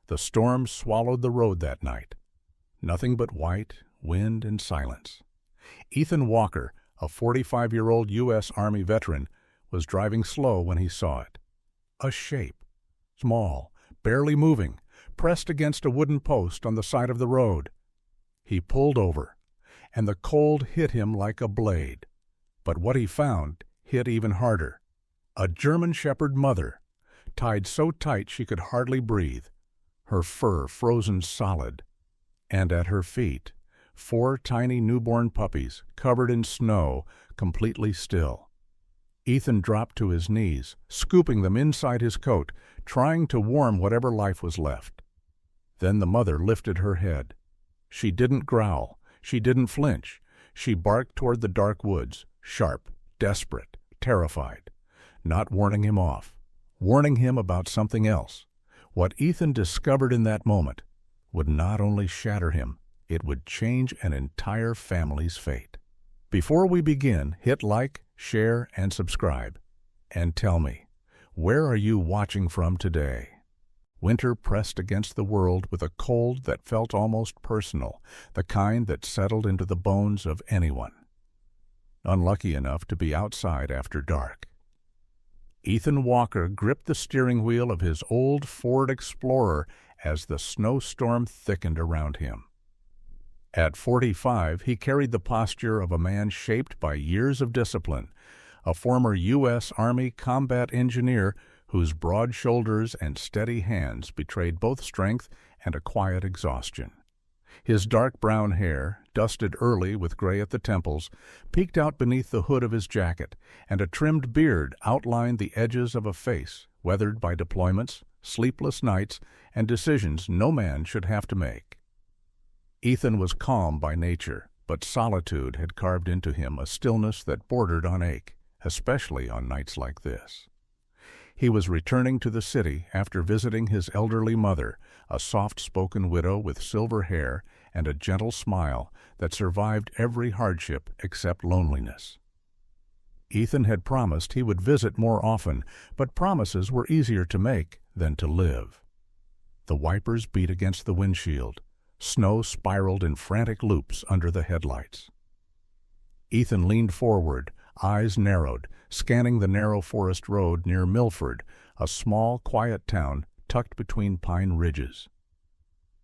The storm swallowed the road that night. Nothing but white, wind, and silence. Ethan Walker, a 45-year-old U.S. Army veteran, was driving slow when he saw it. A shape, small, barely moving, pressed against a wooden post on the side of the road. He pulled over, and the cold hit him like a blade. But what he found hit even harder. A German Shepherd mother, tied so tight she could hardly breathe, her fur frozen solid, and at her feet, 4 tiny newborn puppies covered in snow, completely still. Ethan dropped to his knees, scooping them inside his coat, trying to warm whatever life was left. Then the mother lifted her head. She didn't growl. She didn't flinch. She barked toward the dark woods, sharp, desperate, terrified, not warning him off, warning him about something else. What Ethan discovered in that moment would not only shatter him, it would change an entire family's fate. Before we begin, hit like, share, and subscribe. And tell me, where are you watching from today? Winter pressed against the world with a cold that felt almost personal, the kind that settled into the bones of anyone unlucky enough to be outside after dark. Ethan Walker gripped the steering wheel of his old Ford Explorer as the snowstorm thickened around him. At 45, he carried the posture of a man shaped by years of discipline, a former U.S. Army combat engineer whose broad shoulders and steady hands betrayed both strength and a quiet exhaustion. His dark brown hair, dusted early with gray at the temples, peeked out beneath the hood of his jacket, and a trimmed beard outlined the edges of a face weathered by deployments, sleepless nights, and decisions no man should have to make. Ethan was calm by nature, but solitude had carved into him a stillness that bordered on ache, especially on nights like this. He was returning to the city after visiting his elderly mother, a soft-spoken widow with silver hair and a gentle smile that survived every hardship except loneliness. Ethan had promised he would visit more often, but promises were easier to make than to live. The wipers beat against the windshield. Snow spiraled in frantic loops under the headlights. Ethan leaned forward, eyes narrowed, scanning the narrow forest road near Milford, a small, quiet town tucked between pine ridges.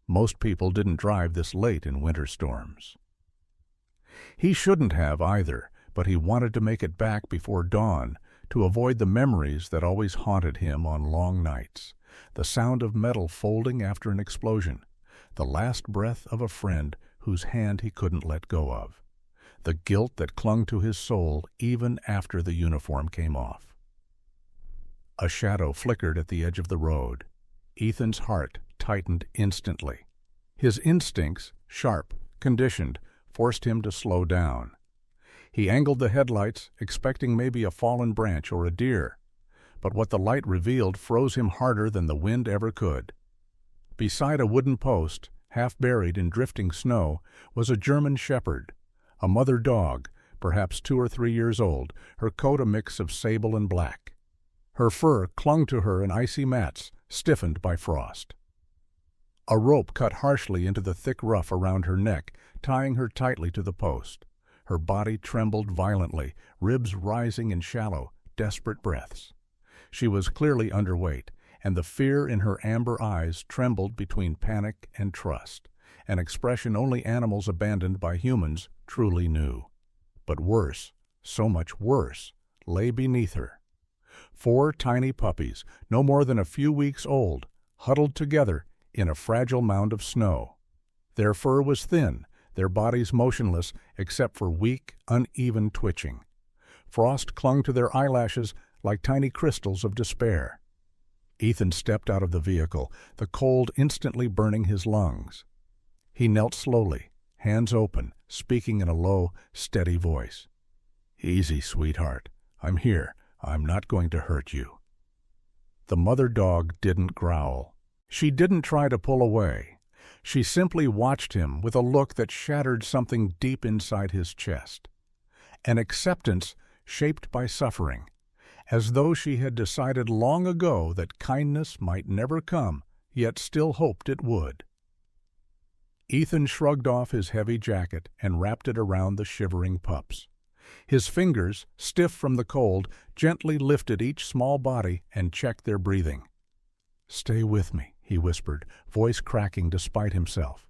Most people didn't drive this late in winter storms. He shouldn't have either, but he wanted to make it back before dawn to avoid the memories that always haunted him on long nights, the sound of metal folding after an explosion, the last breath of a friend whose hand he couldn't let go of, the guilt that clung to his soul even after the uniform came off. A shadow flickered at the edge of the road. Ethan's heart tightened instantly. His instincts, sharp, conditioned, forced him to slow down. He angled the headlights, expecting maybe a fallen branch or a deer, but what the light revealed froze him harder than the wind ever could. Beside a wooden post, half buried in drifting snow, was a German Shepherd, a mother dog, perhaps 2 or 3 years old, her coat a mix of sable and black. Her fur clung to her in icy mats, stiffened by frost. A rope cut harshly into the thick ruff around her neck, tying her tightly to the post. Her body trembled violently, ribs rising in shallow, desperate breaths. She was clearly underweight, and the fear in her amber eyes trembled between panic and trust, an expression only animals abandoned by humans truly knew. But worse, so much worse, lay beneath her. 4 tiny puppies, no more than a few weeks old, huddled together in a fragile mound of snow. Their fur was thin, their bodies motionless except for weak, uneven twitching. Frost clung to their eyelashes like tiny crystals of despair. Ethan stepped out of the vehicle, the cold instantly burning his lungs. He knelt slowly, hands open, speaking in a low, steady voice. "Easy, sweetheart. I'm here. I'm not going to hurt you." The mother dog didn't growl. She didn't try to pull away. She simply watched him with a look that shattered something deep inside his chest. An acceptance shaped by suffering, as though she had decided long ago that kindness might never come yet still hoped it would. Ethan shrugged off his heavy jacket and wrapped it around the shivering pups. His fingers, stiff from the cold, gently lifted each small body and checked their breathing. "Stay with me," he whispered, voice cracking despite himself.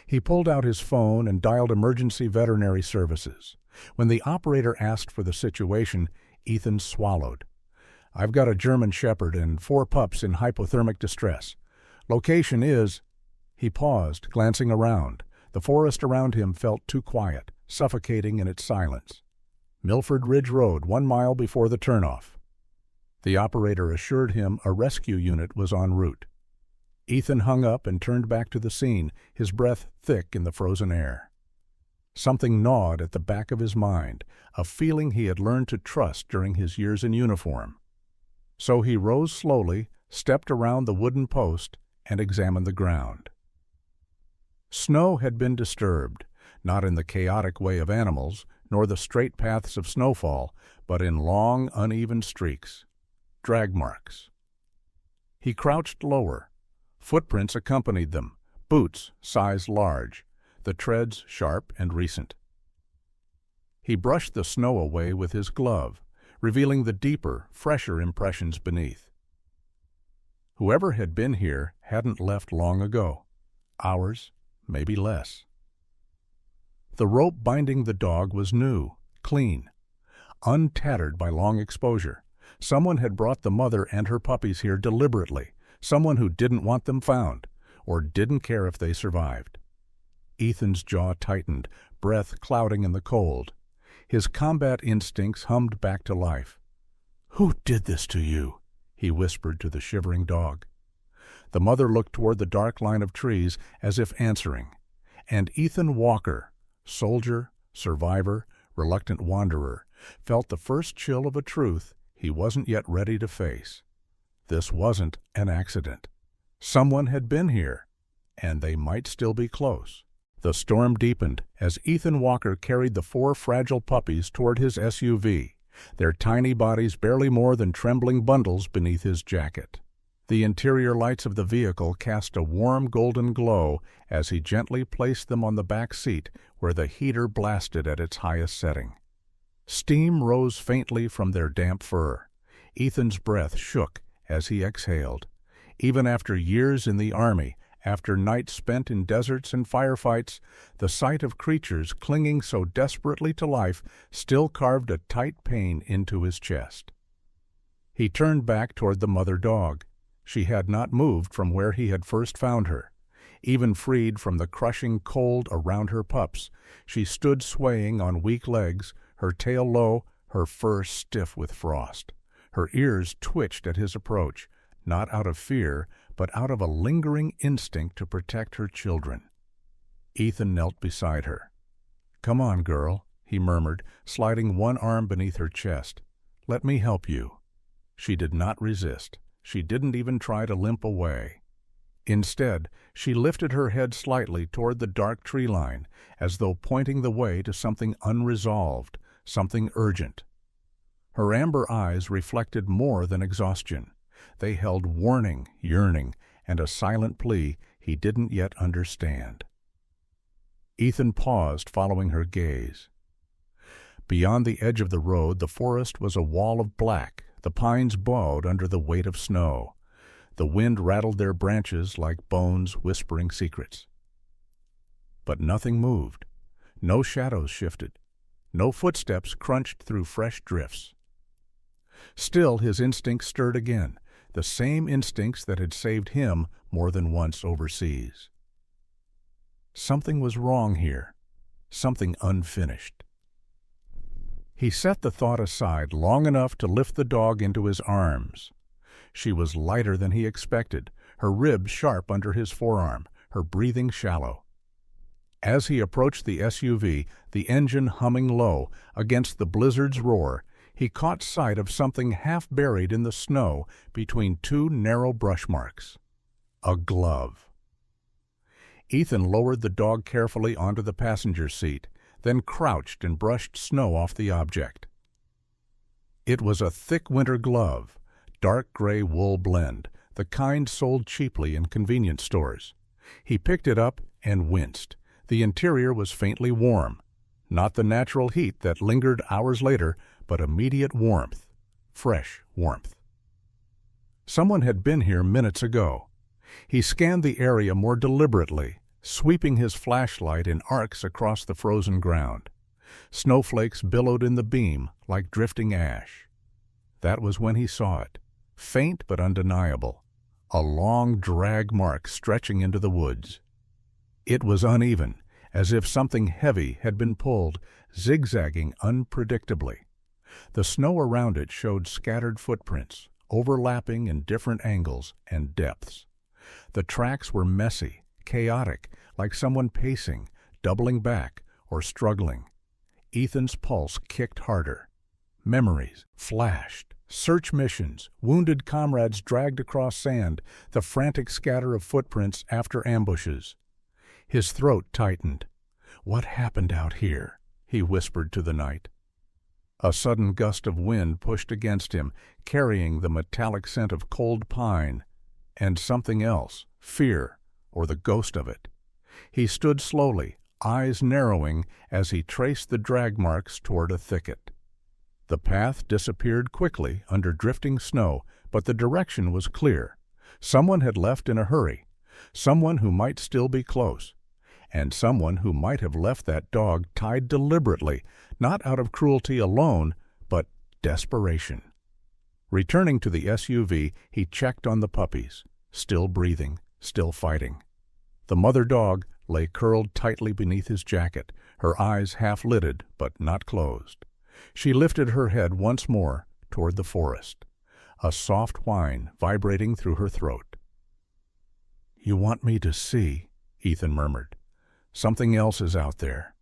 He pulled out his phone and dialed emergency veterinary services. When the operator asked for the situation, Ethan swallowed. "I've got a German Shepherd and 4 pups in hypothermic distress. Location is—" He paused, glancing around. The forest around him felt too quiet, suffocating in its silence. "Milford Ridge Road, 1 mile before the turnoff." The operator assured him a rescue unit was en route. Ethan hung up and turned back to the scene, his breath thick in the frozen air. Something gnawed at the back of his mind, a feeling he had learned to trust during his years in uniform. So he rose slowly, stepped around the wooden post, and examined the ground. Snow had been disturbed, not in the chaotic way of animals, nor the straight paths of snowfall, but in long, uneven streaks, drag marks. He crouched lower. Footprints accompanied them, boots size large, the treads sharp and recent. He brushed the snow away with his glove, revealing the deeper, fresher impressions beneath. Whoever had been here hadn't left long ago. Hours, maybe less. The rope binding the dog was new, clean, untattered by long exposure. Someone had brought the mother and her puppies here deliberately, someone who didn't want them found, or didn't care if they survived. Ethan's jaw tightened, breath clouding in the cold. His combat instincts hummed back to life. "Who did this to you?" he whispered to the shivering dog. The mother looked toward the dark line of trees as if answering, and Ethan Walker, soldier, survivor, reluctant wanderer, felt the first chill of a truth he wasn't yet ready to face. This wasn't an accident. Someone had been here, and they might still be close. The storm deepened as Ethan Walker carried the 4 fragile puppies toward his SUV, their tiny bodies barely more than trembling bundles beneath his jacket. The interior lights of the vehicle cast a warm golden glow as he gently placed them on the back seat where the heater blasted at its highest setting. Steam rose faintly from their damp fur. Ethan's breath shook as he exhaled. Even after years in the Army, after nights spent in deserts and firefights, the sight of creatures clinging so desperately to life still carved a tight pain into his chest. He turned back toward the mother dog. She had not moved from where he had first found her. Even freed from the crushing cold around her pups, she stood swaying on weak legs, her tail low, her fur stiff with frost. Her ears twitched at his approach, not out of fear, but out of a lingering instinct to protect her children. Ethan knelt beside her. "Come on, girl," he murmured, sliding one arm beneath her chest. "Let me help you." She did not resist. She didn't even try to limp away. Instead, she lifted her head slightly toward the dark tree line, as though pointing the way to something unresolved, something urgent. Her amber eyes reflected more than exhaustion. They held warning, yearning, and a silent plea he didn't yet understand. Ethan paused, following her gaze. Beyond the edge of the road, the forest was a wall of black. The pines bowed under the weight of snow. The wind rattled their branches like bones whispering secrets. But nothing moved. No shadows shifted. No footsteps crunched through fresh drifts. Still, his instincts stirred again, the same instincts that had saved him more than once overseas. Something was wrong here, something unfinished. He set the thought aside long enough to lift the dog into his arms. She was lighter than he expected, her ribs sharp under his forearm, her breathing shallow. As he approached the SUV, the engine humming low against the blizzard's roar, he caught sight of something half buried in the snow between 2 narrow brush marks. A glove. Ethan lowered the dog carefully onto the passenger seat, then crouched and brushed snow off the object. It was a thick winter glove, dark gray wool blend, the kind sold cheaply in convenience stores. He picked it up and winced. The interior was faintly warm. Not the natural heat that lingered hours later, but immediate warmth. Fresh warmth. Someone had been here minutes ago. He scanned the area more deliberately, sweeping his flashlight in arcs across the frozen ground. Snowflakes billowed in the beam like drifting ash. That was when he saw it, faint but undeniable, a long drag mark stretching into the woods. It was uneven, as if something heavy had been pulled, zigzagging unpredictably. The snow around it showed scattered footprints, overlapping in different angles and depths. The tracks were messy, chaotic, like someone pacing, doubling back, or struggling. Ethan's pulse kicked harder. Memories flashed. Search missions, wounded comrades dragged across sand, the frantic scatter of footprints after ambushes. His throat tightened. "What happened out here?" he whispered to the night. A sudden gust of wind pushed against him, carrying the metallic scent of cold pine, and something else, fear, or the ghost of it. He stood slowly, eyes narrowing as he traced the drag marks toward a thicket. The path disappeared quickly under drifting snow, but the direction was clear. Someone had left in a hurry, someone who might still be close, and someone who might have left that dog tied deliberately, not out of cruelty alone, but desperation. Returning to the SUV, he checked on the puppies, still breathing, still fighting. The mother dog lay curled tightly beneath his jacket, her eyes half-lidded but not closed. She lifted her head once more toward the forest, a soft whine vibrating through her throat. "You want me to see," Ethan murmured. "Something else is out there."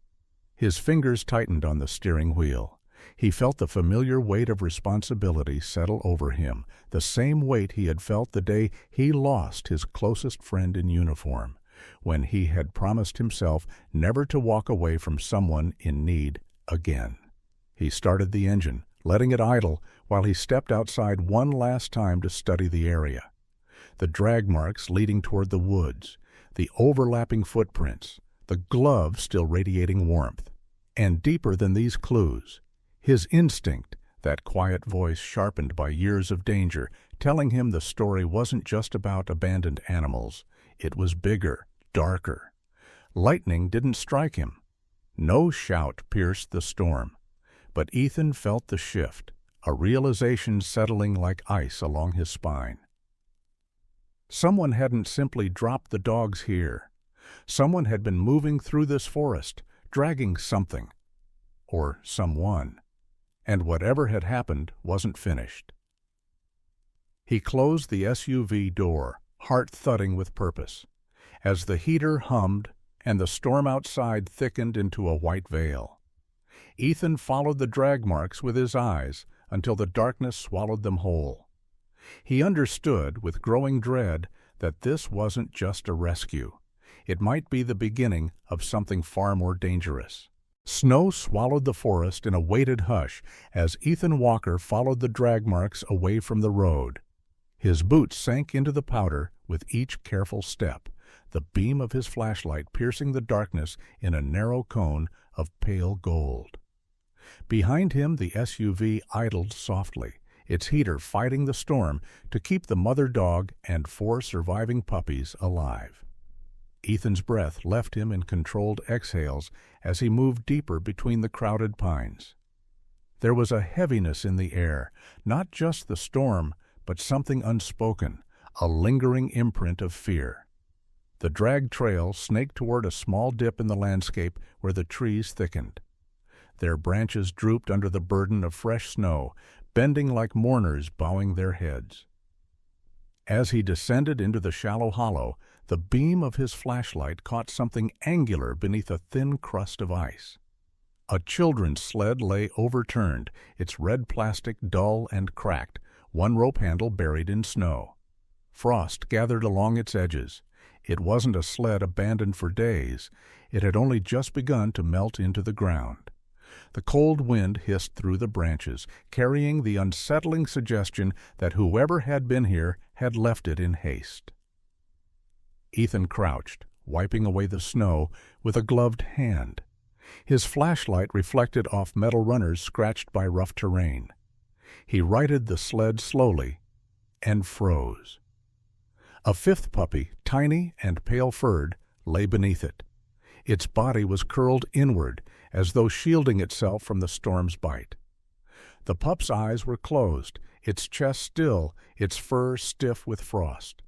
His fingers tightened on the steering wheel. He felt the familiar weight of responsibility settle over him, the same weight he had felt the day he lost his closest friend in uniform, when he had promised himself never to walk away from someone in need again. He started the engine, letting it idle, while he stepped outside one last time to study the area. The drag marks leading toward the woods, the overlapping footprints, the glove still radiating warmth. And deeper than these clues, his instinct, that quiet voice sharpened by years of danger, telling him the story wasn't just about abandoned animals. It was bigger, darker. Lightning didn't strike him. No shout pierced the storm. But Ethan felt the shift, a realization settling like ice along his spine. Someone hadn't simply dropped the dogs here. Someone had been moving through this forest, dragging something, or someone, and whatever had happened wasn't finished. He closed the SUV door, heart thudding with purpose, as the heater hummed and the storm outside thickened into a white veil. Ethan followed the drag marks with his eyes until the darkness swallowed them whole. He understood, with growing dread, that this wasn't just a rescue. It might be the beginning of something far more dangerous. Snow swallowed the forest in a weighted hush as Ethan Walker followed the drag marks away from the road. His boots sank into the powder with each careful step, the beam of his flashlight piercing the darkness in a narrow cone of pale gold. Behind him, the SUV idled softly, its heater fighting the storm to keep the mother dog and 4 surviving puppies alive. Ethan's breath left him in controlled exhales as he moved deeper between the crowded pines. There was a heaviness in the air, not just the storm, but something unspoken, a lingering imprint of fear. The drag trail snaked toward a small dip in the landscape where the trees thickened. Their branches drooped under the burden of fresh snow, bending like mourners bowing their heads. As he descended into the shallow hollow, the beam of his flashlight caught something angular beneath a thin crust of ice. A children's sled lay overturned, its red plastic dull and cracked, one rope handle buried in snow. Frost gathered along its edges. It wasn't a sled abandoned for days. It had only just begun to melt into the ground. The cold wind hissed through the branches, carrying the unsettling suggestion that whoever had been here had left it in haste. Ethan crouched, wiping away the snow with a gloved hand. His flashlight reflected off metal runners scratched by rough terrain. He righted the sled slowly and froze. A fifth puppy, tiny and pale-furred, lay beneath it. Its body was curled inward, as though shielding itself from the storm's bite. The pup's eyes were closed, its chest still, its fur stiff with frost.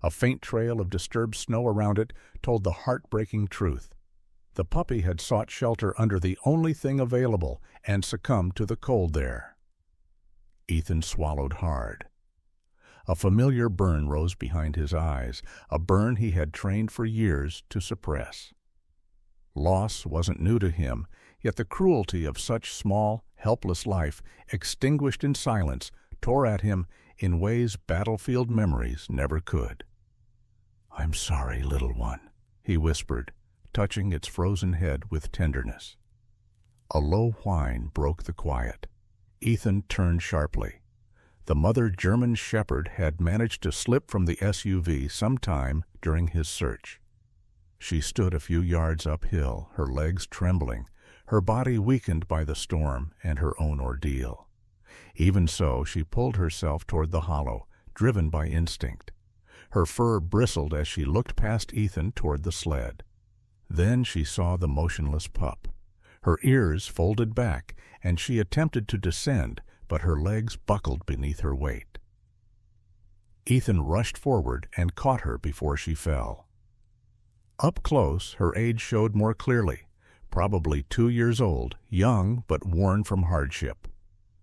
A faint trail of disturbed snow around it told the heartbreaking truth. The puppy had sought shelter under the only thing available and succumbed to the cold there. Ethan swallowed hard. A familiar burn rose behind his eyes, a burn he had trained for years to suppress. Loss wasn't new to him, yet the cruelty of such small, helpless life, extinguished in silence, tore at him in ways battlefield memories never could. "I'm sorry, little one," he whispered, touching its frozen head with tenderness. A low whine broke the quiet. Ethan turned sharply. The mother German shepherd had managed to slip from the SUV sometime during his search. She stood a few yards uphill, her legs trembling, her body weakened by the storm and her own ordeal. Even so, she pulled herself toward the hollow, driven by instinct. Her fur bristled as she looked past Ethan toward the sled. Then she saw the motionless pup. Her ears folded back, and she attempted to descend, but her legs buckled beneath her weight. Ethan rushed forward and caught her before she fell. Up close, her age showed more clearly. Probably 2 years old, young but worn from hardship.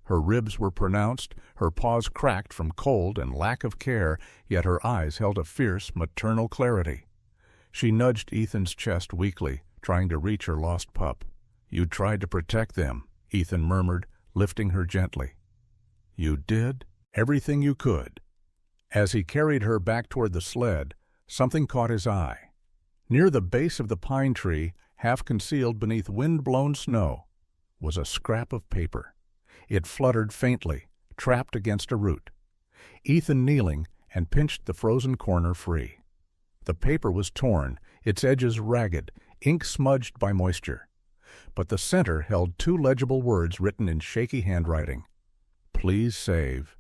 Her ribs were pronounced, her paws cracked from cold and lack of care, yet her eyes held a fierce maternal clarity. She nudged Ethan's chest weakly, trying to reach her lost pup. "You tried to protect them," Ethan murmured, lifting her gently. "You did everything you could." As he carried her back toward the sled, something caught his eye. Near the base of the pine tree, half concealed beneath wind-blown snow, was a scrap of paper. It fluttered faintly, trapped against a root. Ethan, kneeling, and pinched the frozen corner free. The paper was torn, its edges ragged, ink smudged by moisture. But the center held 2 legible words written in shaky handwriting. "Please save."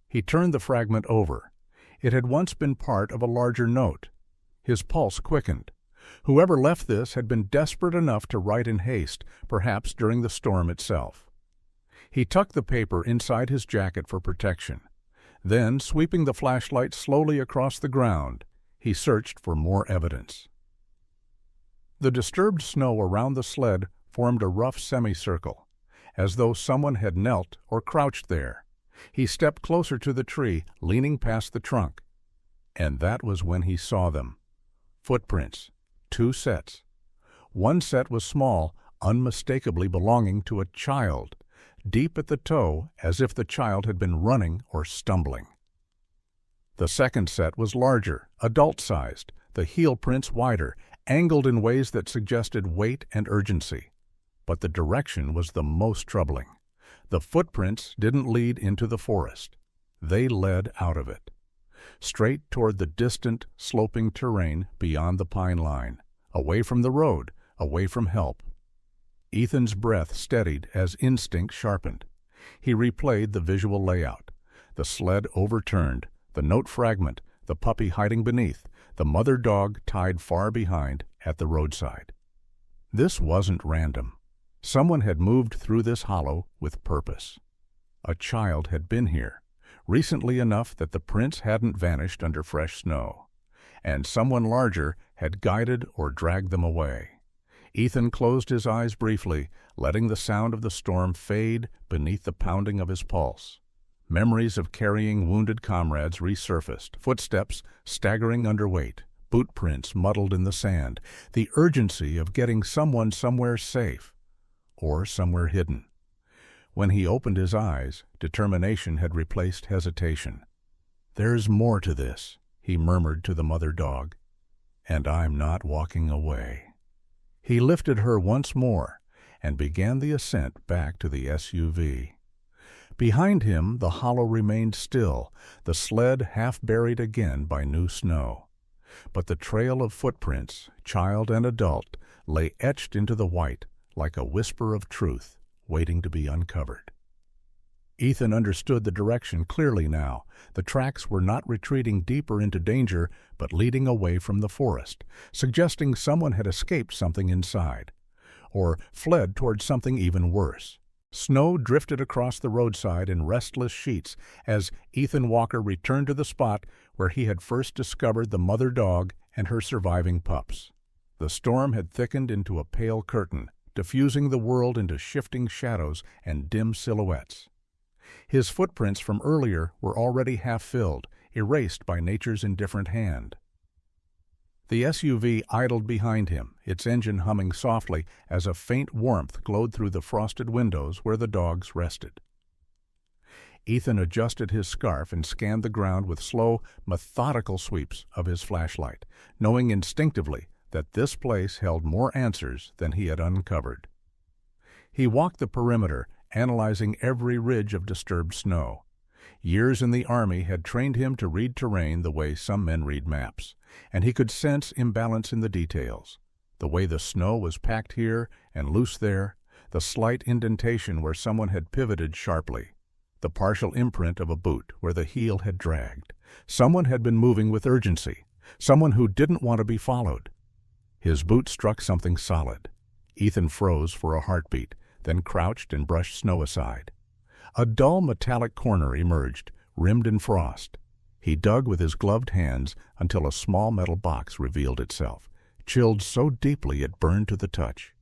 He turned the fragment over. It had once been part of a larger note. His pulse quickened. Whoever left this had been desperate enough to write in haste, perhaps during the storm itself. He tucked the paper inside his jacket for protection. Then, sweeping the flashlight slowly across the ground, he searched for more evidence. The disturbed snow around the sled formed a rough semicircle, as though someone had knelt or crouched there. He stepped closer to the tree, leaning past the trunk. And that was when he saw them. Footprints, 2 sets. One set was small, unmistakably belonging to a child, deep at the toe, as if the child had been running or stumbling. The second set was larger, adult-sized, the heel prints wider, angled in ways that suggested weight and urgency. But the direction was the most troubling. The footprints didn't lead into the forest. They led out of it, straight toward the distant, sloping terrain beyond the pine line, away from the road, away from help. Ethan's breath steadied as instinct sharpened. He replayed the visual layout. The sled overturned, the note fragment, the puppy hiding beneath, the mother dog tied far behind at the roadside. This wasn't random. Someone had moved through this hollow with purpose. A child had been here, recently enough that the prints hadn't vanished under fresh snow, and someone larger had guided or dragged them away. Ethan closed his eyes briefly, letting the sound of the storm fade beneath the pounding of his pulse. Memories of carrying wounded comrades resurfaced, footsteps staggering under weight, boot prints muddled in the sand, the urgency of getting someone somewhere safe, or somewhere hidden. When he opened his eyes, determination had replaced hesitation. "There's more to this," he murmured to the mother dog, "and I'm not walking away." He lifted her once more, and began the ascent back to the SUV. Behind him, the hollow remained still, the sled half buried again by new snow. But the trail of footprints, child and adult, lay etched into the white like a whisper of truth, waiting to be uncovered. Ethan understood the direction clearly now. The tracks were not retreating deeper into danger, but leading away from the forest, suggesting someone had escaped something inside, or fled towards something even worse. Snow drifted across the roadside in restless sheets as Ethan Walker returned to the spot where he had first discovered the mother dog and her surviving pups. The storm had thickened into a pale curtain, diffusing the world into shifting shadows and dim silhouettes. His footprints from earlier were already half-filled, erased by nature's indifferent hand. The SUV idled behind him, its engine humming softly as a faint warmth glowed through the frosted windows where the dogs rested. Ethan adjusted his scarf and scanned the ground with slow, methodical sweeps of his flashlight, knowing instinctively that this place held more answers than he had uncovered. He walked the perimeter, analyzing every ridge of disturbed snow. Years in the Army had trained him to read terrain the way some men read maps, and he could sense imbalance in the details. The way the snow was packed here and loose there, the slight indentation where someone had pivoted sharply, the partial imprint of a boot where the heel had dragged. Someone had been moving with urgency, someone who didn't want to be followed. His boot struck something solid. Ethan froze for a heartbeat, then crouched and brushed snow aside. A dull metallic corner emerged, rimmed in frost. He dug with his gloved hands until a small metal box revealed itself, chilled so deeply it burned to the touch.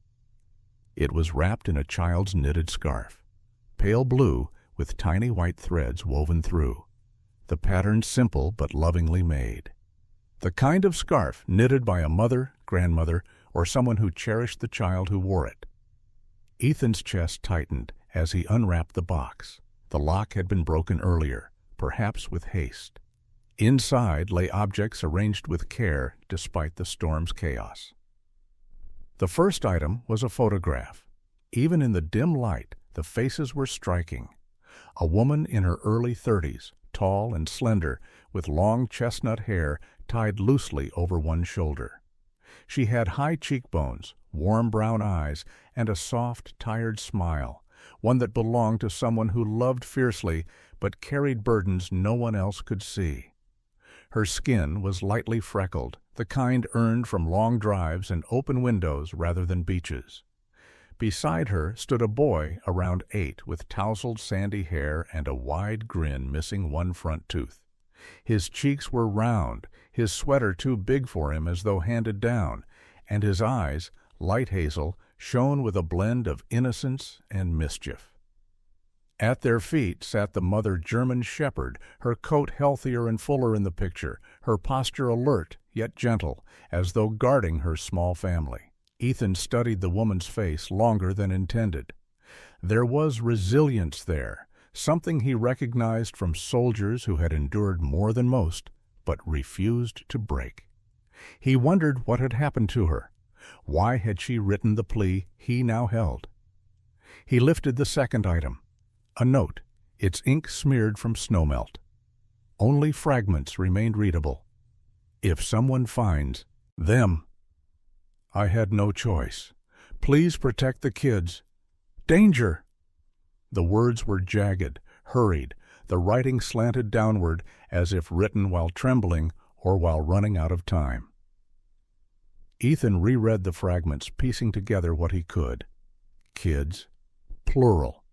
It was wrapped in a child's knitted scarf, pale blue with tiny white threads woven through, the pattern simple but lovingly made. The kind of scarf knitted by a mother, grandmother, or someone who cherished the child who wore it. Ethan's chest tightened as he unwrapped the box. The lock had been broken earlier, perhaps with haste. Inside lay objects arranged with care despite the storm's chaos. The first item was a photograph. Even in the dim light, the faces were striking. A woman in her early 30s, tall and slender, with long chestnut hair tied loosely over one shoulder. She had high cheekbones, warm brown eyes, and a soft, tired smile, one that belonged to someone who loved fiercely but carried burdens no one else could see. Her skin was lightly freckled, the kind earned from long drives and open windows rather than beaches. Beside her stood a boy around 8 with tousled sandy hair and a wide grin missing one front tooth. His cheeks were round, his sweater too big for him as though handed down, and his eyes, light hazel, shone with a blend of innocence and mischief. At their feet sat the mother German shepherd, her coat healthier and fuller in the picture, her posture alert yet gentle, as though guarding her small family. Ethan studied the woman's face longer than intended. There was resilience there, something he recognized from soldiers who had endured more than most, but refused to break. He wondered what had happened to her. Why had she written the plea he now held? He lifted the second item, a note, its ink smeared from snowmelt. Only fragments remained readable. If someone finds them, I had no choice. Please protect the kids. Danger! The words were jagged, hurried, the writing slanted downward as if written while trembling or while running out of time. Ethan reread the fragments, piecing together what he could. Kids, plural.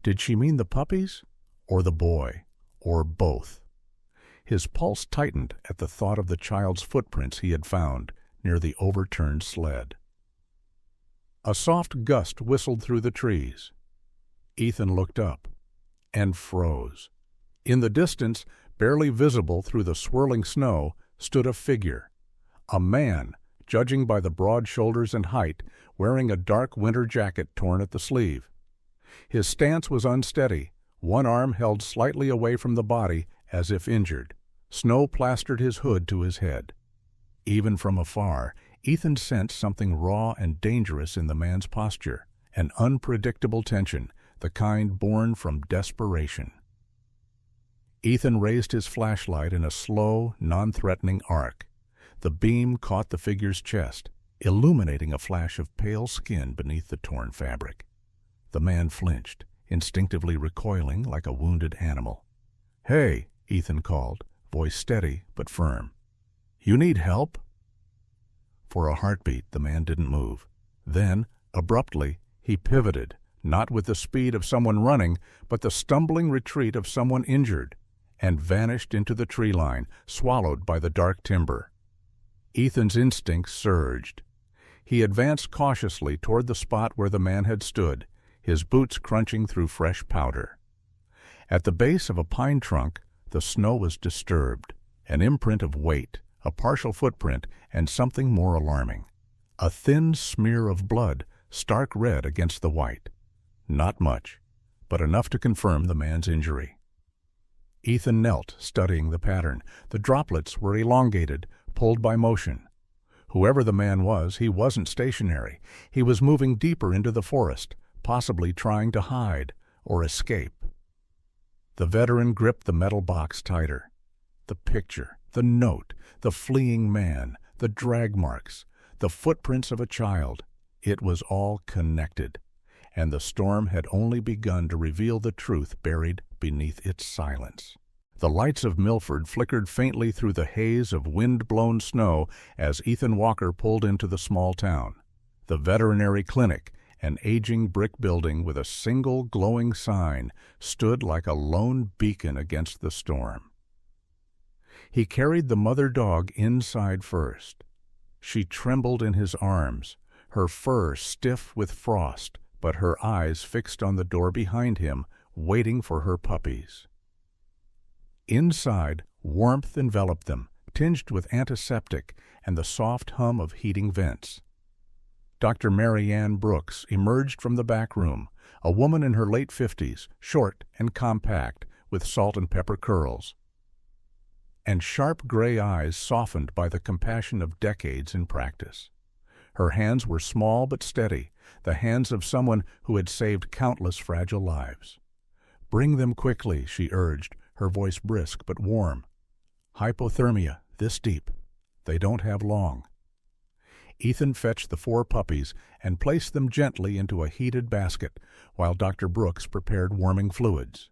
Did she mean the puppies, or the boy, or both? His pulse tightened at the thought of the child's footprints he had found near the overturned sled. A soft gust whistled through the trees. Ethan looked up and froze. In the distance, barely visible through the swirling snow, stood a figure. A man, judging by the broad shoulders and height, wearing a dark winter jacket torn at the sleeve. His stance was unsteady, one arm held slightly away from the body as if injured. Snow plastered his hood to his head. Even from afar, Ethan sensed something raw and dangerous in the man's posture, an unpredictable tension, the kind born from desperation. Ethan raised his flashlight in a slow, non-threatening arc. The beam caught the figure's chest, illuminating a flash of pale skin beneath the torn fabric. The man flinched, instinctively recoiling like a wounded animal. "Hey," Ethan called, voice steady but firm. "You need help?" For a heartbeat, the man didn't move. Then, abruptly, he pivoted, not with the speed of someone running, but the stumbling retreat of someone injured, and vanished into the tree line, swallowed by the dark timber. Ethan's instincts surged. He advanced cautiously toward the spot where the man had stood, his boots crunching through fresh powder. At the base of a pine trunk, the snow was disturbed, an imprint of weight, a partial footprint, and something more alarming. A thin smear of blood, stark red against the white. Not much, but enough to confirm the man's injury. Ethan knelt, studying the pattern. The droplets were elongated, pulled by motion. Whoever the man was, he wasn't stationary. He was moving deeper into the forest, possibly trying to hide or escape. The veteran gripped the metal box tighter. The picture, the note, the fleeing man, the drag marks, the footprints of a child. It was all connected, and the storm had only begun to reveal the truth buried beneath its silence. The lights of Milford flickered faintly through the haze of wind-blown snow as Ethan Walker pulled into the small town. The veterinary clinic, an aging brick building with a single glowing sign, stood like a lone beacon against the storm. He carried the mother dog inside first. She trembled in his arms, her fur stiff with frost, but her eyes fixed on the door behind him, waiting for her puppies. Inside, warmth enveloped them, tinged with antiseptic and the soft hum of heating vents. Dr. Mary Ann Brooks emerged from the back room, a woman in her late 50s, short and compact, with salt and pepper curls, and sharp gray eyes softened by the compassion of decades in practice. Her hands were small but steady, the hands of someone who had saved countless fragile lives. "Bring them quickly," she urged, her voice brisk but warm. "Hypothermia, this deep. They don't have long." Ethan fetched the 4 puppies and placed them gently into a heated basket, while Dr. Brooks prepared warming fluids.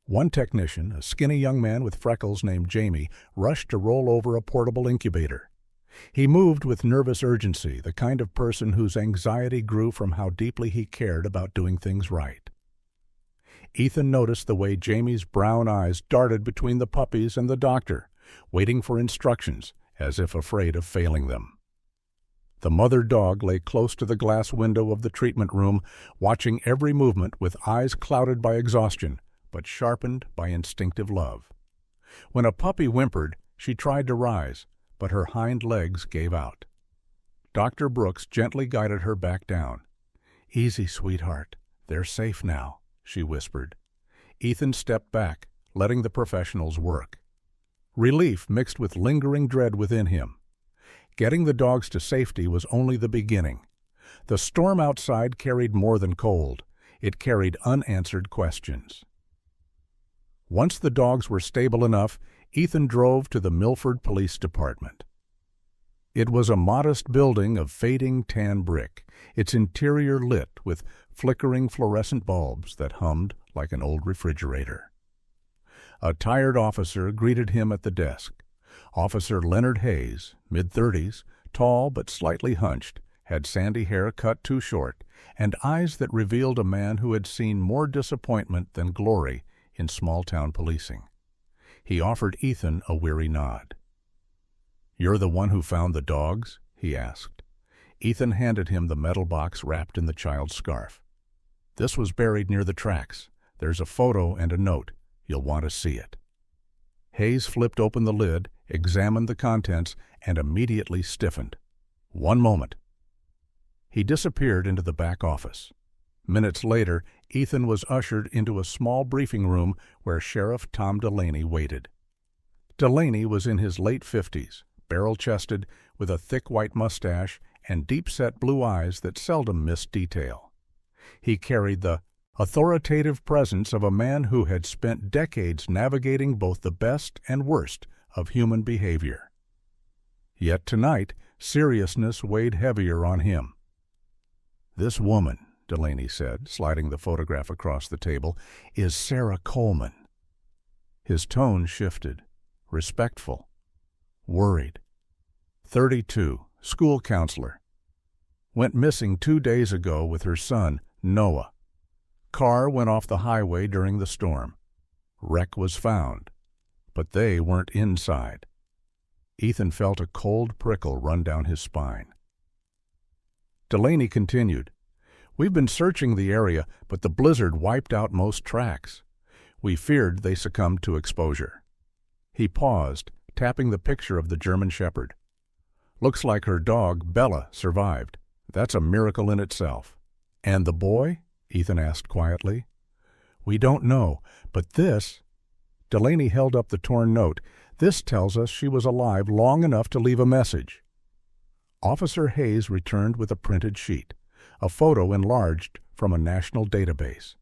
One technician, a skinny young man with freckles named Jamie, rushed to roll over a portable incubator. He moved with nervous urgency, the kind of person whose anxiety grew from how deeply he cared about doing things right. Ethan noticed the way Jamie's brown eyes darted between the puppies and the doctor, waiting for instructions, as if afraid of failing them. The mother dog lay close to the glass window of the treatment room, watching every movement with eyes clouded by exhaustion, but sharpened by instinctive love. When a puppy whimpered, she tried to rise, but her hind legs gave out. Dr. Brooks gently guided her back down. "Easy, sweetheart. They're safe now," she whispered. Ethan stepped back, letting the professionals work. Relief mixed with lingering dread within him. Getting the dogs to safety was only the beginning. The storm outside carried more than cold. It carried unanswered questions. Once the dogs were stable enough, Ethan drove to the Milford Police Department. It was a modest building of fading tan brick, its interior lit with flickering fluorescent bulbs that hummed like an old refrigerator. A tired officer greeted him at the desk. Officer Leonard Hayes, mid-30s, tall but slightly hunched, had sandy hair cut too short, and eyes that revealed a man who had seen more disappointment than glory in small-town policing. He offered Ethan a weary nod. "You're the one who found the dogs?" he asked. Ethan handed him the metal box wrapped in the child's scarf. "This was buried near the tracks. There's a photo and a note. You'll want to see it." Hayes flipped open the lid, examined the contents, and immediately stiffened. "One moment." He disappeared into the back office. Minutes later, Ethan was ushered into a small briefing room where Sheriff Tom Delaney waited. Delaney was in his late 50s, barrel-chested, with a thick white mustache and deep-set blue eyes that seldom missed detail. He carried the authoritative presence of a man who had spent decades navigating both the best and worst of human behavior. Yet tonight, seriousness weighed heavier on him. "This woman," Delaney said, sliding the photograph across the table, "is Sarah Coleman." His tone shifted, respectful, worried. 32, school counselor. Went missing 2 days ago with her son, Noah. Car went off the highway during the storm. Wreck was found, but they weren't inside. Ethan felt a cold prickle run down his spine. Delaney continued, "We've been searching the area, but the blizzard wiped out most tracks. We feared they succumbed to exposure." He paused, tapping the picture of the German Shepherd. "Looks like her dog, Bella, survived. That's a miracle in itself." "And the boy?" Ethan asked quietly. "We don't know, but this—" Delaney held up the torn note. "This tells us she was alive long enough to leave a message." Officer Hayes returned with a printed sheet, a photo enlarged from a national database.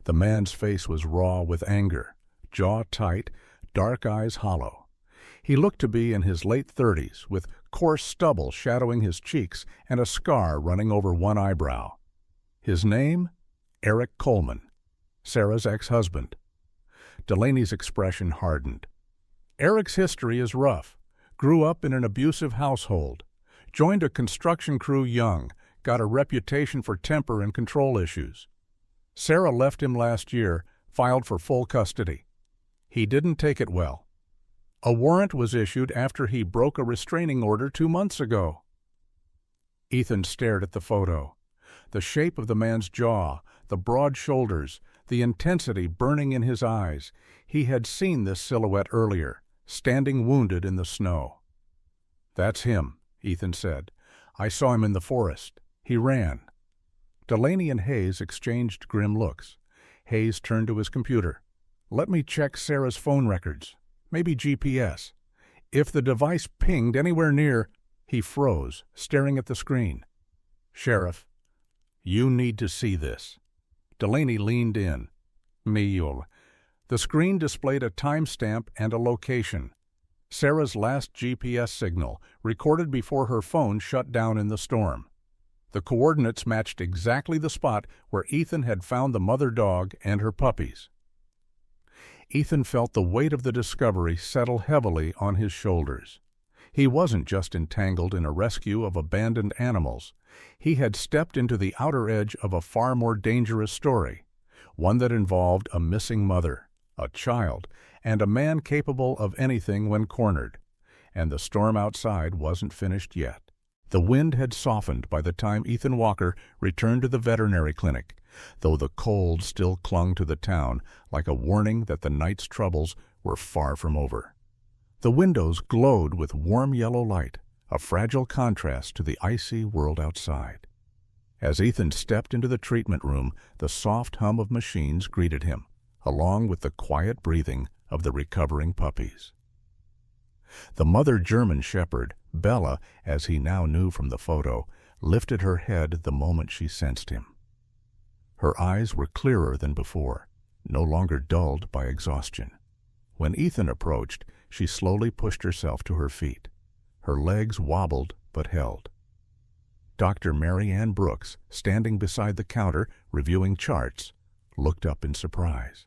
The man's face was raw with anger, jaw tight, dark eyes hollow. He looked to be in his late 30s, with coarse stubble shadowing his cheeks and a scar running over one eyebrow. His name? Eric Coleman, Sarah's ex-husband. Delaney's expression hardened. "Eric's history is rough. Grew up in an abusive household. Joined a construction crew young. Got a reputation for temper and control issues. Sarah left him last year, filed for full custody. He didn't take it well. A warrant was issued after he broke a restraining order 2 months ago." Ethan stared at the photo. The shape of the man's jaw, the broad shoulders, the intensity burning in his eyes. He had seen this silhouette earlier, standing wounded in the snow. "That's him," Ethan said. "I saw him in the forest. He ran." Delaney and Hayes exchanged grim looks. Hayes turned to his computer. "Let me check Sarah's phone records. Maybe GPS. If the device pinged anywhere near—" He froze, staring at the screen. "Sheriff, you need to see this." Delaney leaned in. "Mule." The screen displayed a timestamp and a location. Sarah's last GPS signal, recorded before her phone shut down in the storm. The coordinates matched exactly the spot where Ethan had found the mother dog and her puppies. Ethan felt the weight of the discovery settle heavily on his shoulders. He wasn't just entangled in a rescue of abandoned animals. He had stepped into the outer edge of a far more dangerous story, one that involved a missing mother, a child, and a man capable of anything when cornered. And the storm outside wasn't finished yet. The wind had softened by the time Ethan Walker returned to the veterinary clinic, though the cold still clung to the town like a warning that the night's troubles were far from over. The windows glowed with warm yellow light, a fragile contrast to the icy world outside. As Ethan stepped into the treatment room, the soft hum of machines greeted him, along with the quiet breathing of the recovering puppies. The mother German Shepherd, Bella, as he now knew from the photo, lifted her head the moment she sensed him. Her eyes were clearer than before, no longer dulled by exhaustion. When Ethan approached, she slowly pushed herself to her feet. Her legs wobbled but held. Dr. Mary Ann Brooks, standing beside the counter reviewing charts, looked up in surprise.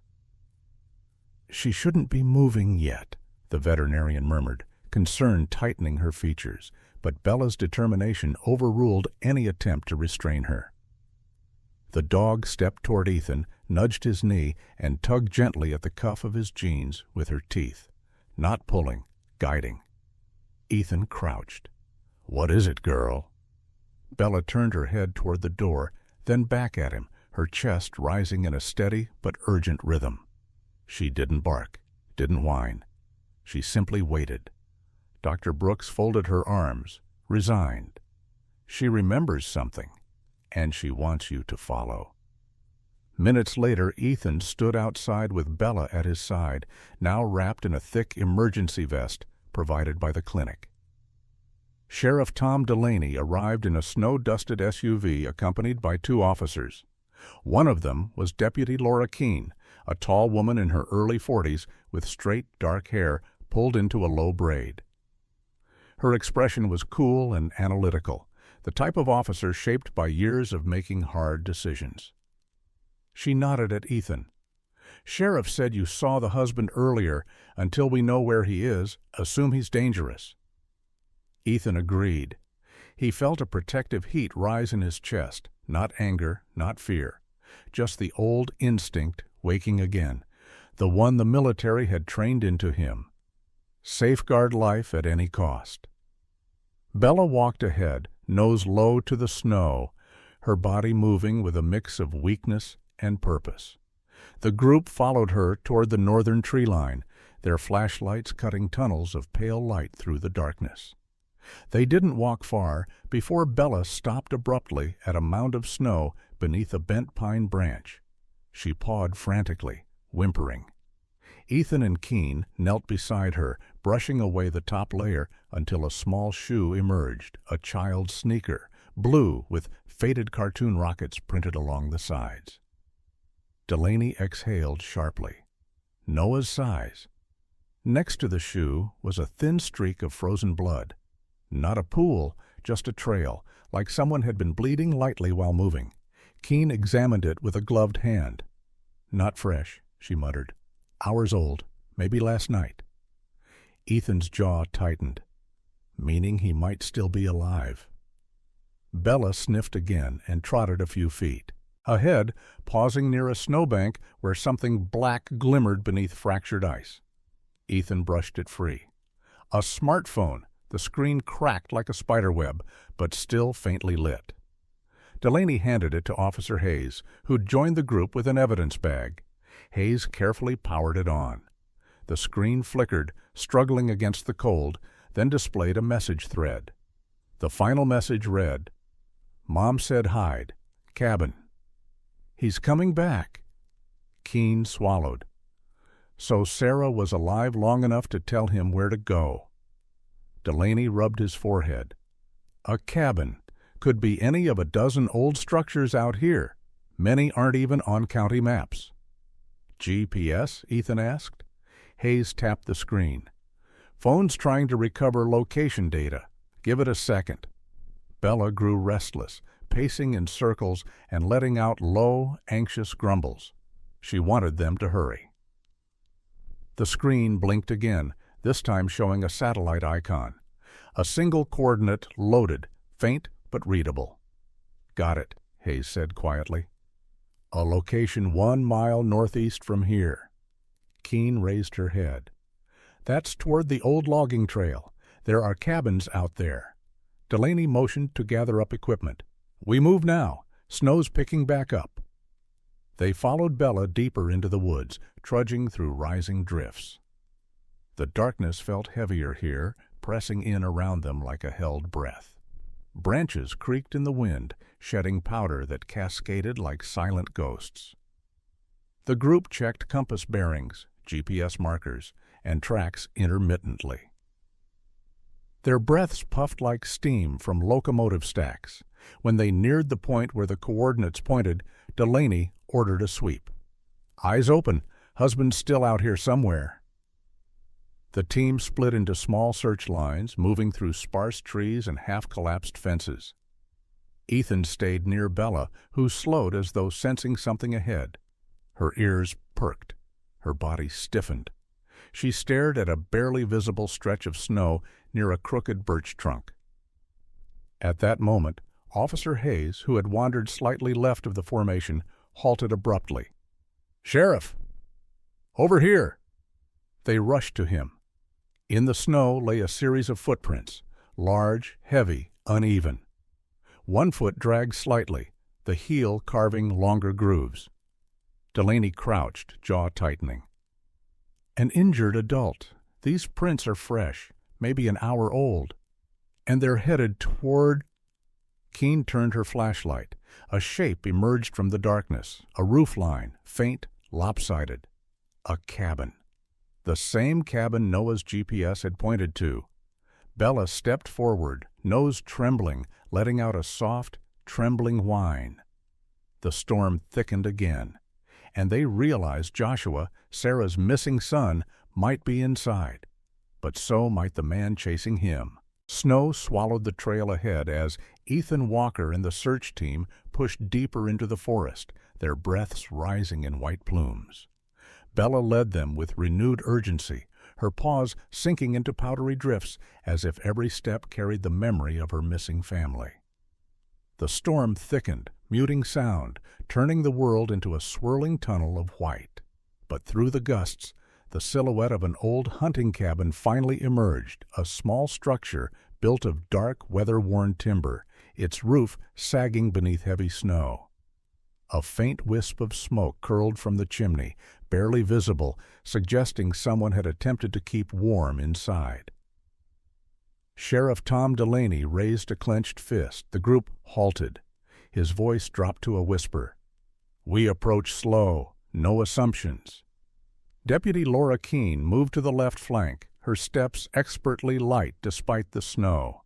"She shouldn't be moving yet," the veterinarian murmured, concern tightening her features, but Bella's determination overruled any attempt to restrain her. The dog stepped toward Ethan, nudged his knee, and tugged gently at the cuff of his jeans with her teeth, not pulling, guiding. Ethan crouched. "What is it, girl?" Bella turned her head toward the door, then back at him, her chest rising in a steady but urgent rhythm. She didn't bark, didn't whine. She simply waited. Dr. Brooks folded her arms, resigned. "She remembers something, and she wants you to follow." Minutes later, Ethan stood outside with Bella at his side, now wrapped in a thick emergency vest provided by the clinic. Sheriff Tom Delaney arrived in a snow-dusted SUV accompanied by 2 officers. One of them was Deputy Laura Keene, a tall woman in her early 40s with straight, dark hair pulled into a low braid. Her expression was cool and analytical, the type of officer shaped by years of making hard decisions. She nodded at Ethan. "Sheriff said you saw the husband earlier. Until we know where he is, assume he's dangerous." Ethan agreed. He felt a protective heat rise in his chest, not anger, not fear, just the old instinct waking again, the one the military had trained into him. Safeguard life at any cost. Bella walked ahead, nose low to the snow, her body moving with a mix of weakness and purpose. The group followed her toward the northern tree line, their flashlights cutting tunnels of pale light through the darkness. They didn't walk far before Bella stopped abruptly at a mound of snow beneath a bent pine branch. She pawed frantically, whimpering. Ethan and Keene knelt beside her, brushing away the top layer until a small shoe emerged, a child's sneaker, blue with faded cartoon rockets printed along the sides. Delaney exhaled sharply. Noah's size. Next to the shoe was a thin streak of frozen blood. Not a pool, just a trail, like someone had been bleeding lightly while moving. Keene examined it with a gloved hand. "Not fresh," she muttered. "Hours old, maybe last night." Ethan's jaw tightened, meaning he might still be alive. Bella sniffed again and trotted a few feet. Ahead, pausing near a snowbank where something black glimmered beneath fractured ice. Ethan brushed it free. A smartphone, the screen cracked like a spiderweb, but still faintly lit. Delaney handed it to Officer Hayes, who'd joined the group with an evidence bag. Hayes carefully powered it on. The screen flickered, struggling against the cold, then displayed a message thread. The final message read, "Mom said hide. Cabin." "He's coming back." Keene swallowed. So Sarah was alive long enough to tell him where to go. Delaney rubbed his forehead. A cabin. Could be any of a dozen old structures out here. Many aren't even on county maps. "GPS?" Ethan asked. Hayes tapped the screen. "Phone's trying to recover location data. Give it a second." Bella grew restless, pacing in circles and letting out low, anxious grumbles. She wanted them to hurry. The screen blinked again, this time showing a satellite icon. A single coordinate loaded, faint but readable. "Got it," Hayes said quietly. "A location 1 mile northeast from here." Keene raised her head. "That's toward the old logging trail. There are cabins out there." Delaney motioned to gather up equipment. "We move now. Snow's picking back up." They followed Bella deeper into the woods, trudging through rising drifts. The darkness felt heavier here, pressing in around them like a held breath. Branches creaked in the wind, shedding powder that cascaded like silent ghosts. The group checked compass bearings, GPS markers, and tracks intermittently. Their breaths puffed like steam from locomotive stacks. When they neared the point where the coordinates pointed, Delaney ordered a sweep. "Eyes open. Husband's still out here somewhere." The team split into small search lines, moving through sparse trees and half-collapsed fences. Ethan stayed near Bella, who slowed as though sensing something ahead. Her ears perked. Her body stiffened. She stared at a barely visible stretch of snow near a crooked birch trunk. At that moment, Officer Hayes, who had wandered slightly left of the formation, halted abruptly. "Sheriff! Over here!" They rushed to him. In the snow lay a series of footprints, large, heavy, uneven. One foot dragged slightly, the heel carving longer grooves. Delaney crouched, jaw tightening. "An injured adult. These prints are fresh, maybe an hour old. And they're headed toward—" Keene turned her flashlight. A shape emerged from the darkness, a roof line, faint, lopsided. A cabin. The same cabin Noah's GPS had pointed to. Bella stepped forward, nose trembling, letting out a soft, trembling whine. The storm thickened again, and they realized Joshua, Sarah's missing son, might be inside. But so might the man chasing him. Snow swallowed the trail ahead as Ethan Walker and the search team pushed deeper into the forest, their breaths rising in white plumes. Bella led them with renewed urgency, her paws sinking into powdery drifts as if every step carried the memory of her missing family. The storm thickened, muting sound, turning the world into a swirling tunnel of white. But through the gusts, the silhouette of an old hunting cabin finally emerged, a small structure built of dark, weather-worn timber, its roof sagging beneath heavy snow. A faint wisp of smoke curled from the chimney, barely visible, suggesting someone had attempted to keep warm inside. Sheriff Tom Delaney raised a clenched fist. The group halted. His voice dropped to a whisper. "We approach slow, no assumptions." Deputy Laura Keene moved to the left flank, her steps expertly light despite the snow.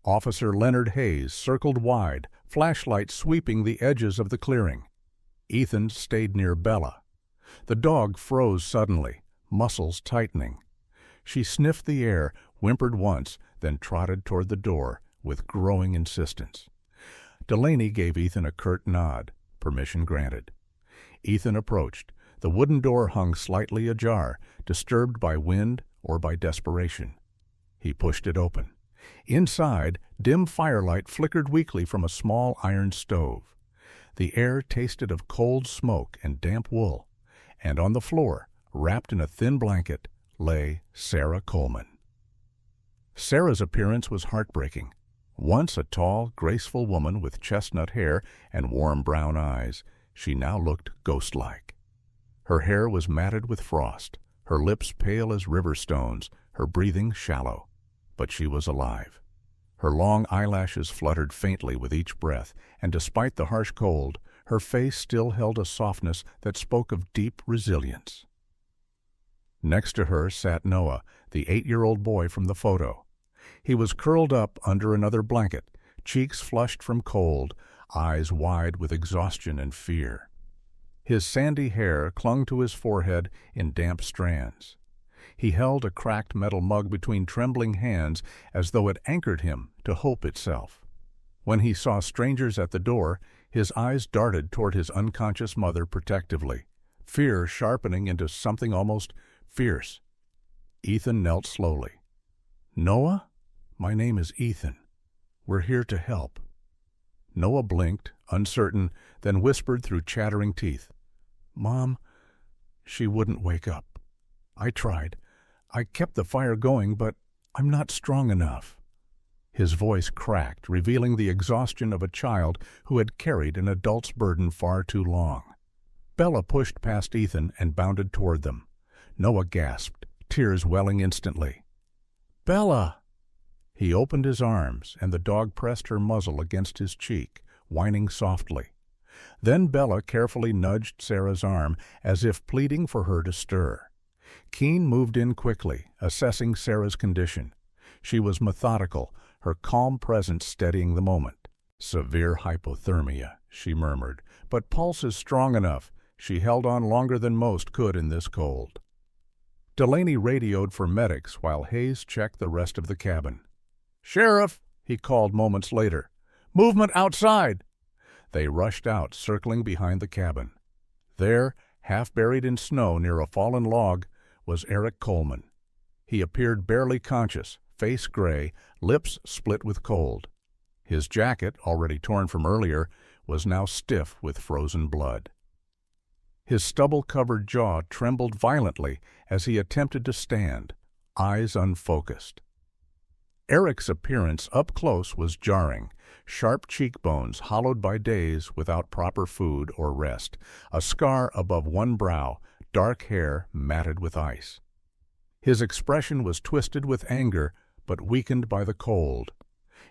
Officer Leonard Hayes circled wide, flashlight sweeping the edges of the clearing. Ethan stayed near Bella. The dog froze suddenly, muscles tightening. She sniffed the air, whimpered once, then trotted toward the door with growing insistence. Delaney gave Ethan a curt nod, permission granted. Ethan approached. The wooden door hung slightly ajar, disturbed by wind or by desperation. He pushed it open. Inside, dim firelight flickered weakly from a small iron stove. The air tasted of cold smoke and damp wool, and on the floor, wrapped in a thin blanket, lay Sarah Coleman. Sarah's appearance was heartbreaking. Once a tall, graceful woman with chestnut hair and warm brown eyes, she now looked ghost-like. Her hair was matted with frost, her lips pale as river stones, her breathing shallow. But she was alive. Her long eyelashes fluttered faintly with each breath, and despite the harsh cold, her face still held a softness that spoke of deep resilience. Next to her sat Noah, the 8-year-old boy from the photo. He was curled up under another blanket, cheeks flushed from cold, eyes wide with exhaustion and fear. His sandy hair clung to his forehead in damp strands. He held a cracked metal mug between trembling hands as though it anchored him to hope itself. When he saw strangers at the door, his eyes darted toward his unconscious mother protectively, fear sharpening into something almost fierce. Ethan knelt slowly. "Noah? My name is Ethan. We're here to help." Noah blinked, uncertain, then whispered through chattering teeth. "Mom," she wouldn't wake up. "I tried. I kept the fire going, but I'm not strong enough." His voice cracked, revealing the exhaustion of a child who had carried an adult's burden far too long. Bella pushed past Ethan and bounded toward them. Noah gasped, tears welling instantly. "Bella!" He opened his arms, and the dog pressed her muzzle against his cheek, whining softly. Then Bella carefully nudged Sarah's arm, as if pleading for her to stir. Keene moved in quickly, assessing Sarah's condition. She was methodical, her calm presence steadying the moment. "Severe hypothermia," she murmured, "but pulse is strong enough. She held on longer than most could in this cold." Delaney radioed for medics while Hayes checked the rest of the cabin. "Sheriff," he called moments later. "Movement outside!" They rushed out, circling behind the cabin. There, half buried in snow near a fallen log, was Eric Coleman. He appeared barely conscious, face gray, lips split with cold. His jacket, already torn from earlier, was now stiff with frozen blood. His stubble-covered jaw trembled violently as he attempted to stand, eyes unfocused. Eric's appearance up close was jarring. Sharp cheekbones hollowed by days without proper food or rest, a scar above one brow, dark hair matted with ice. His expression was twisted with anger, but weakened by the cold.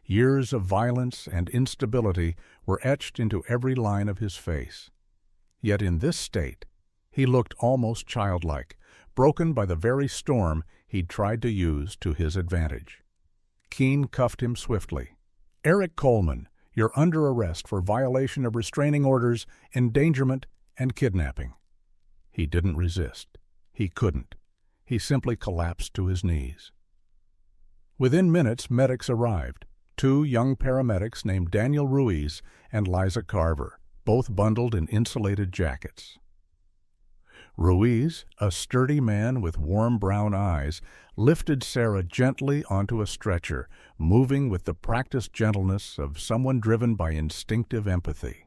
Years of violence and instability were etched into every line of his face. Yet in this state, he looked almost childlike, broken by the very storm he'd tried to use to his advantage. Keene cuffed him swiftly. "Eric Coleman, You're under arrest for violation of restraining orders, endangerment, and kidnapping." He didn't resist. He couldn't. He simply collapsed to his knees. Within minutes, medics arrived. 2 young paramedics named Daniel Ruiz and Liza Carver, both bundled in insulated jackets. Ruiz, a sturdy man with warm brown eyes, lifted Sarah gently onto a stretcher, moving with the practiced gentleness of someone driven by instinctive empathy.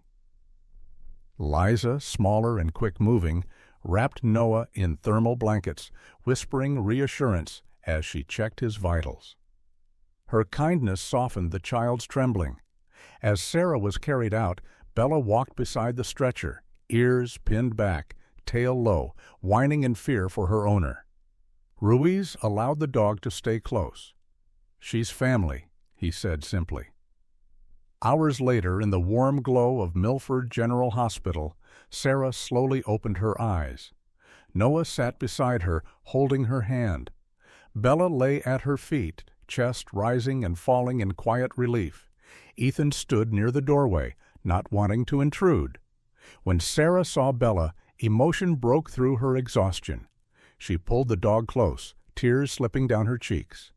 Liza, smaller and quick-moving, wrapped Noah in thermal blankets, whispering reassurance as she checked his vitals. Her kindness softened the child's trembling. As Sarah was carried out, Bella walked beside the stretcher, ears pinned back, tail low, whining in fear for her owner. Ruiz allowed the dog to stay close. "She's family," he said simply. Hours later, in the warm glow of Milford General Hospital, Sarah slowly opened her eyes. Noah sat beside her, holding her hand. Bella lay at her feet, chest rising and falling in quiet relief. Ethan stood near the doorway, not wanting to intrude. When Sarah saw Bella, emotion broke through her exhaustion. She pulled the dog close, tears slipping down her cheeks.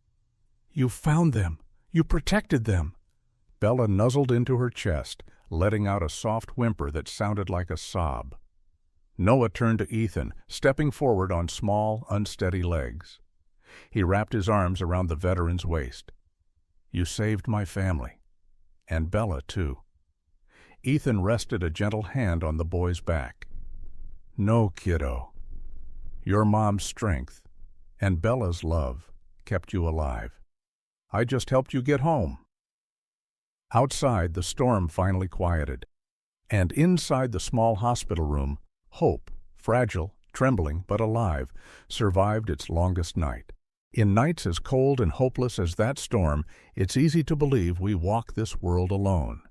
"You found them. You protected them." Bella nuzzled into her chest, letting out a soft whimper that sounded like a sob. Noah turned to Ethan, stepping forward on small, unsteady legs. He wrapped his arms around the veteran's waist. "You saved my family. And Bella, too." Ethan rested a gentle hand on the boy's back. "No, kiddo. Your mom's strength and Bella's love kept you alive. I just helped you get home." Outside, the storm finally quieted. And inside the small hospital room, hope, fragile, trembling, but alive, survived its longest night. In nights as cold and hopeless as that storm, it's easy to believe we walk this world alone.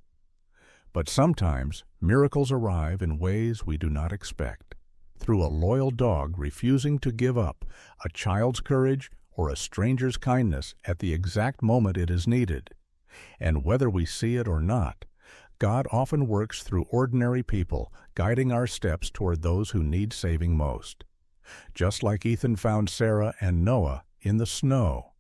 But sometimes miracles arrive in ways we do not expect. Through a loyal dog refusing to give up, a child's courage, or a stranger's kindness at the exact moment it is needed. And whether we see it or not, God often works through ordinary people, guiding our steps toward those who need saving most. Just like Ethan found Sarah and Noah in the snow.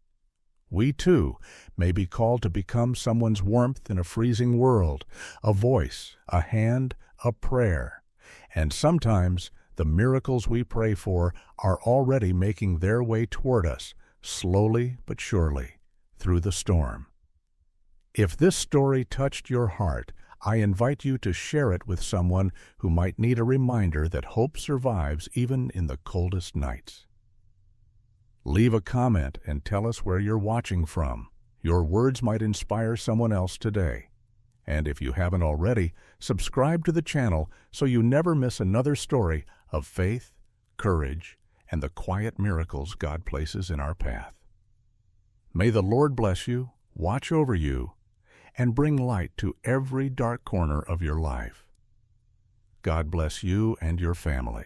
We, too, may be called to become someone's warmth in a freezing world, a voice, a hand, a prayer. And sometimes the miracles we pray for are already making their way toward us, slowly but surely, through the storm. If this story touched your heart, I invite you to share it with someone who might need a reminder that hope survives even in the coldest nights. Leave a comment and tell us where you're watching from. Your words might inspire someone else today. And if you haven't already, subscribe to the channel so you never miss another story of faith, courage, and the quiet miracles God places in our path. May the Lord bless you, watch over you, and bring light to every dark corner of your life. God bless you and your family.